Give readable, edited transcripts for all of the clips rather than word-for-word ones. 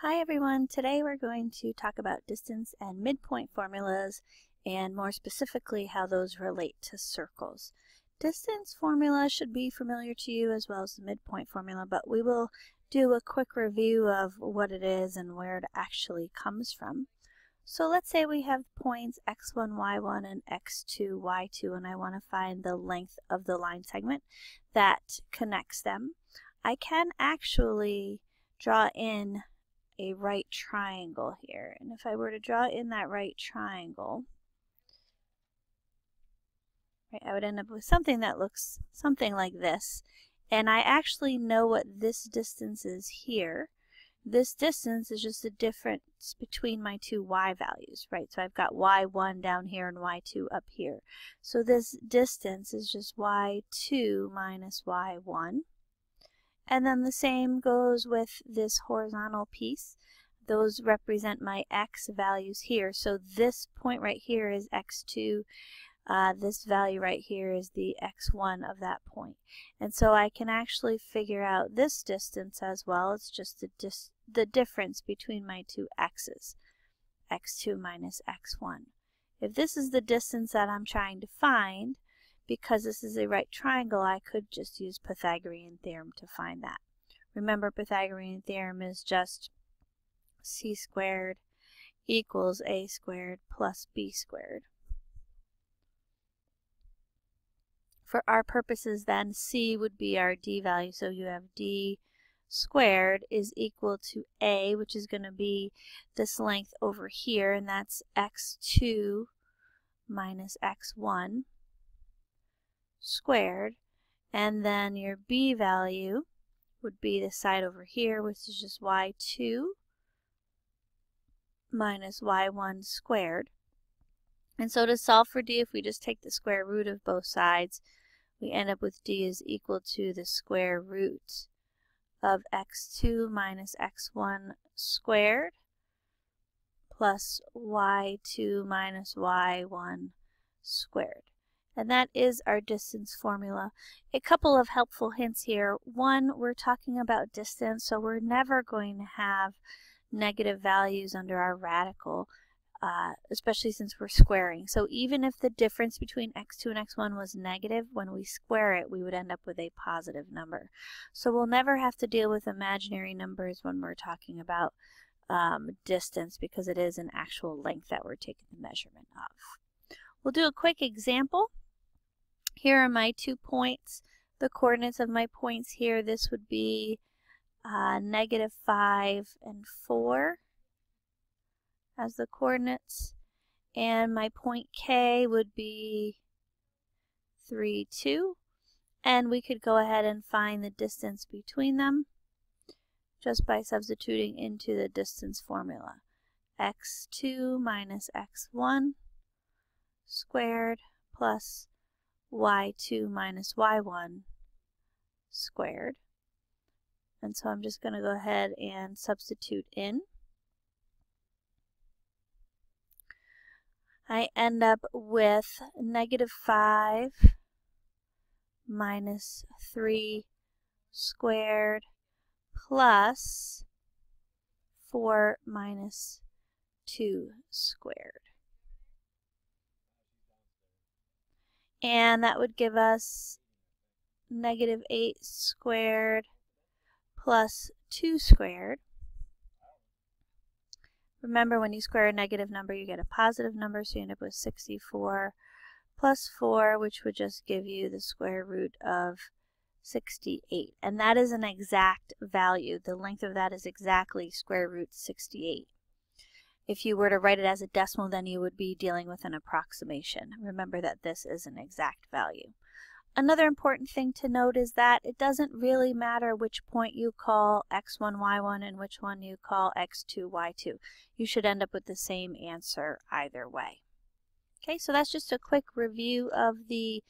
Hi everyone, today we're going to talk about distance and midpoint formulas and more specifically how those relate to circles. Distance formula should be familiar to you as well as the midpoint formula, but we will do a quick review of what it is and where it actually comes from. So let's say we have points x1, y1 and x2, y2, and I want to find the length of the line segment that connects them. I can actually draw in a right triangle here, and if I were to draw in that right triangle, I would end up with something that looks something like this, and I actually know what this distance is here. This distance is just the difference between my two y values, right? So I've got y1 down here and y2 up here. So this distance is just y2 minus y1. And then the same goes with this horizontal piece. Those represent my x values here. So this point right here is x2. This value right here is the x1 of that point. And so I can actually figure out this distance as well. It's just the difference between my two x's, x2 minus x1. If this is the distance that I'm trying to find, because this is a right triangle, I could just use Pythagorean theorem to find that. Remember, Pythagorean theorem is just c squared equals a squared plus b squared. For our purposes then, c would be our d value, so you have d squared is equal to a, which is going to be this length over here, and that's x2 minus x1 squared, and then your b value would be the side over here, which is just y2 minus y1 squared. And so to solve for d, if we just take the square root of both sides, we end up with d is equal to the square root of x2 minus x1 squared plus y2 minus y1 squared. And that is our distance formula. A couple of helpful hints here. One, we're talking about distance, so we're never going to have negative values under our radical, especially since we're squaring. So even if the difference between x2 and x1 was negative, when we square it, we would end up with a positive number. So we'll never have to deal with imaginary numbers when we're talking about distance, because it is an actual length that we're taking the measurement of. We'll do a quick example. Here are my 2 points. The coordinates of my points here, this would be -5 and 4 as the coordinates. And my point K would be 3, 2. And we could go ahead and find the distance between them just by substituting into the distance formula. x2 minus x1 squared plus y2 minus y1 squared. And so I'm just going to go ahead and substitute in. I end up with -5 minus 3 squared plus 4 minus 2 squared. And that would give us -8 squared plus 2 squared. Remember, when you square a negative number, you get a positive number, so you end up with 64 plus 4, which would just give you the square root of 68. And that is an exact value. The length of that is exactly square root 68. If you were to write it as a decimal, then you would be dealing with an approximation. Remember that this is an exact value. Another important thing to note is that it doesn't really matter which point you call x1, y1 and which one you call x2, y2. You should end up with the same answer either way. Okay, so that's just a quick review of the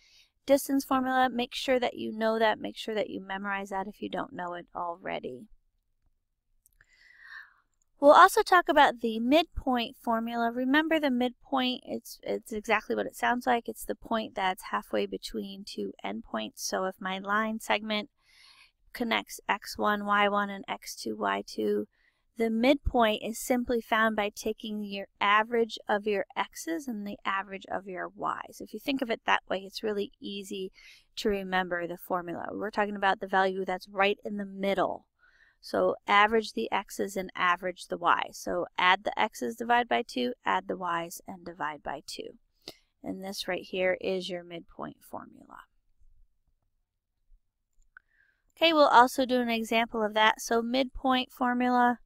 distance formula. Make sure that you know that. Make sure that you memorize that if you don't know it already. We'll also talk about the midpoint formula. Remember, the midpoint, it's exactly what it sounds like. It's the point that's halfway between two endpoints. So if my line segment connects x1, y1, and x2, y2, The midpoint is simply found by taking your average of your x's and the average of your y's. If you think of it that way, it's really easy to remember the formula. We're talking about the value that's right in the middle. So average the x's and average the y's. So add the x's, divide by 2, add the y's, and divide by 2. And this right here is your midpoint formula. Okay, we'll also do an example of that. So midpoint formula,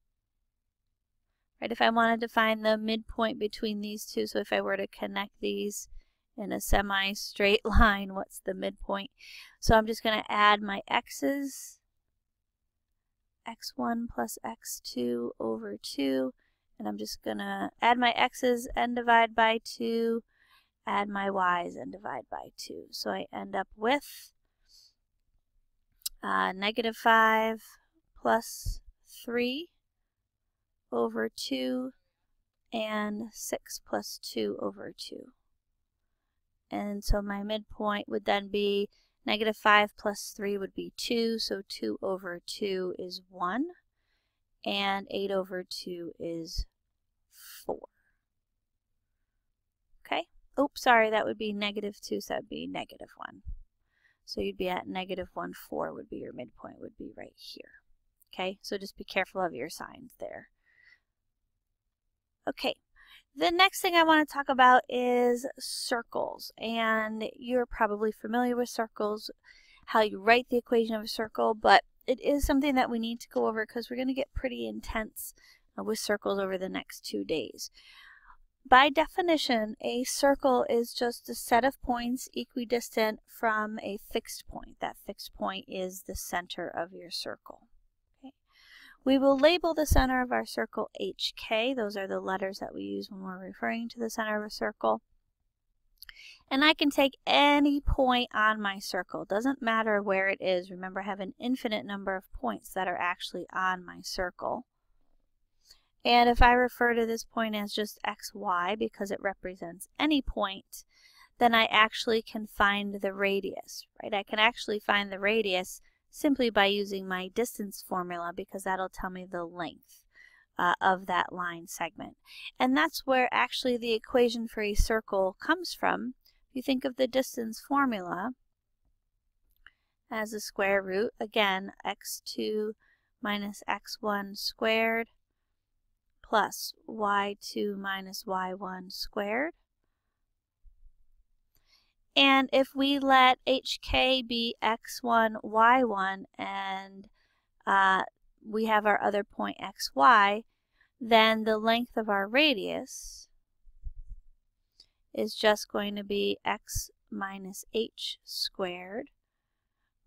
right, if I wanted to find the midpoint between these two, so if I were to connect these in a semi-straight line, what's the midpoint? So I'm just going to add my x's, x1 plus x2 over 2, and I'm just going to add my x's and divide by 2, add my y's and divide by 2. So I end up with -5 plus 3 over 2 and 6 plus 2 over 2. And so my midpoint would then be -5 plus 3 would be 2, so 2 over 2 is 1, and 8 over 2 is 4. Okay? Oops, sorry, that would be -2, so that would be -1. So you'd be at -1, 4 would be your midpoint, would be right here. Okay, so just be careful of your signs there. Okay, the next thing I want to talk about is circles. And you're probably familiar with circles, how you write the equation of a circle, but it is something that we need to go over because we're going to get pretty intense with circles over the next 2 days. By definition, a circle is just a set of points equidistant from a fixed point. That fixed point is the center of your circle. Okay. We will label the center of our circle HK. Those are the letters that we use when we're referring to the center of a circle. And I can take any point on my circle. Doesn't matter where it is. Remember, I have an infinite number of points that are actually on my circle. And if I refer to this point as just xy because it represents any point, then I actually can find the radius, right? I can actually find the radius simply by using my distance formula because that'll tell me the length of that line segment. And that's where actually the equation for a circle comes from. If you think of the distance formula as a square root, again, x2 minus x1 squared plus y2 minus y1 squared. And if we let HK be x1, y1, and we have our other point xy, then the length of our radius is just going to be x minus h squared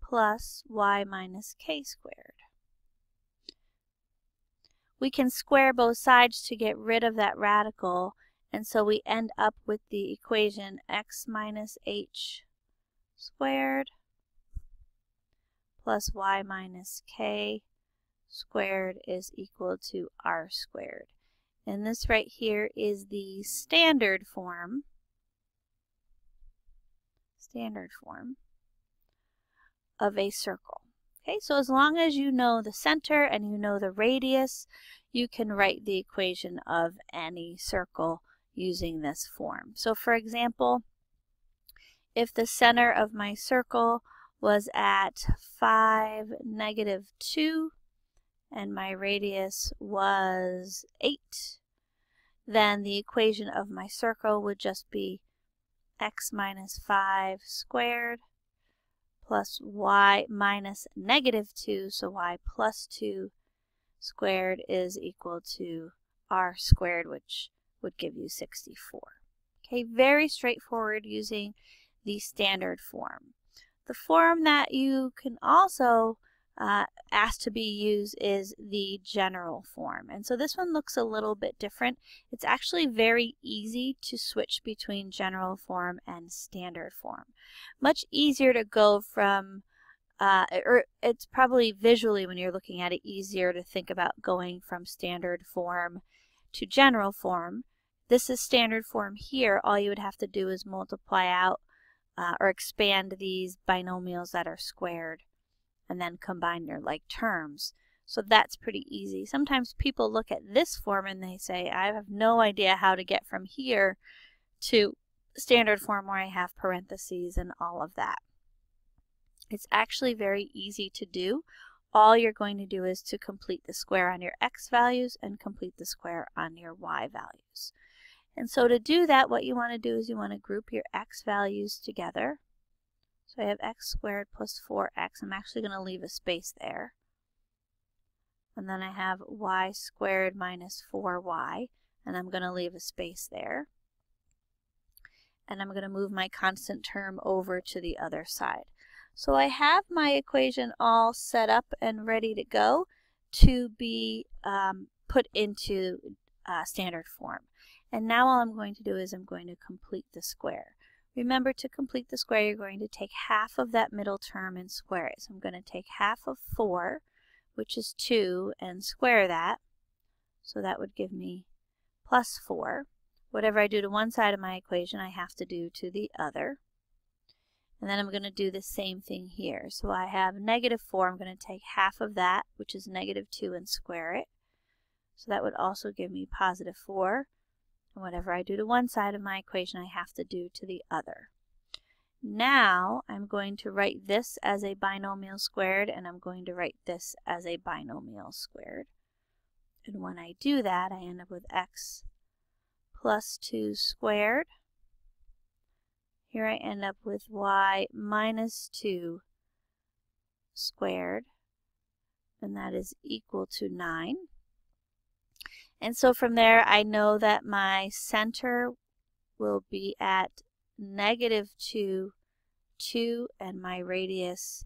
plus y minus k squared. We can square both sides to get rid of that radical, and so we end up with the equation x minus h squared plus y minus k squared is equal to r squared. And this right here is the standard form of a circle. Okay, so as long as you know the center and you know the radius, you can write the equation of any circle using this form. So for example, if the center of my circle was at 5, -2, and my radius was 8, then the equation of my circle would just be x minus 5 squared plus y minus -2, so y plus 2 squared is equal to r squared, which would give you 64. Okay, very straightforward using the standard form. The form that you can also ask to be used is the general form. And so this one looks a little bit different. It's actually very easy to switch between general form and standard form. Much easier to go from, or it's probably visually when you're looking at it easier to think about going from standard form to general form. This is standard form here. All you would have to do is multiply out or expand these binomials that are squared and then combine their like terms. So that's pretty easy. Sometimes people look at this form and they say, I have no idea how to get from here to standard form where I have parentheses and all of that. It's actually very easy to do. All you're going to do is to complete the square on your x values and complete the square on your y values. And so to do that, what you want to do is you want to group your x values together. So I have x squared plus 4x. I'm actually going to leave a space there. And then I have y squared minus 4y, and I'm going to leave a space there. And I'm going to move my constant term over to the other side. So I have my equation all set up and ready to go to be put into standard form. And now all I'm going to do is I'm going to complete the square. Remember, to complete the square, you're going to take half of that middle term and square it. So I'm going to take half of 4, which is 2, and square that. So that would give me plus 4. Whatever I do to one side of my equation, I have to do to the other. And then I'm going to do the same thing here. So I have negative 4. I'm going to take half of that, which is negative 2, and square it. So that would also give me positive 4. And whatever I do to one side of my equation, I have to do to the other. Now I'm going to write this as a binomial squared, and I'm going to write this as a binomial squared. And when I do that, I end up with x plus 2 squared. Here I end up with y minus 2 squared, and that is equal to 9. And so from there, I know that my center will be at negative 2, 2, and my radius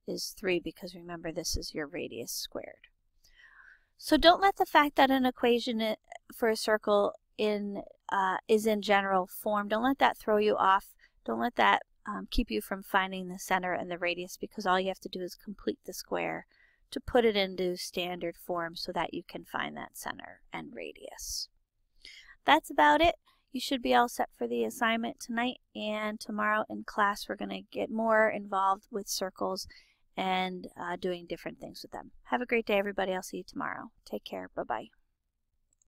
is 3, because remember, this is your radius squared. So don't let the fact that an equation for a circle is in general form, don't let that throw you off. Don't let that keep you from finding the center and the radius, because all you have to do is complete the square to put it into standard form so that you can find that center and radius. That's about it. You should be all set for the assignment tonight, and tomorrow in class we're going to get more involved with circles and doing different things with them. Have a great day, everybody. I'll see you tomorrow. Take care. Bye-bye.